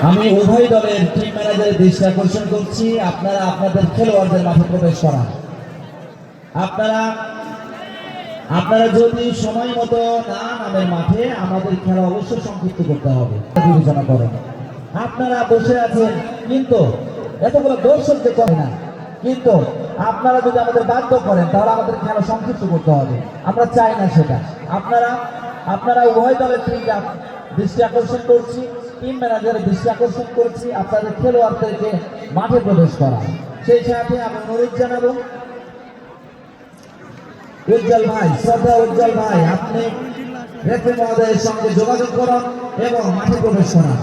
আমি উভয় দলের টিম ম্যানেজারের দৃষ্টি আকর্ষণ করছি, আপনারা আপনাদের খেলোয়াড়দের মাঠে প্রবেশ করান। আপনারা যদি সময় মতো না নামেন মাঠে, আমাদের খেলা অবশ্যই সংক্ষিপ্ত করতে হবে। বিবেচনা করেন, আপনারা বসে আছেন কিন্তু এতগুলো দর্শকদের করে না, কিন্তু আপনারা যদি আমাদের বাধ্য করেন তাহলে আমাদের খেলা সংক্ষিপ্ত করতে হবে। আমরা চাই না সেটা। আপনারা উভয় দলের দৃষ্টি আকর্ষণ করছি, টিম ম্যানেজারের দৃষ্টি আকর্ষণ করছি, আপনাদের খেলোয়াড়দেরকে মাঠে প্রবেশ করা। সেই সাথে আমি অনুরোধ জানাবো উজ্জ্বল ভাই, শ্রদ্ধা উজ্জ্বল ভাই, আপনি রেফারি মহোদয়ের সঙ্গে যোগাযোগ করুন এবং মাঠে প্রবেশ করান।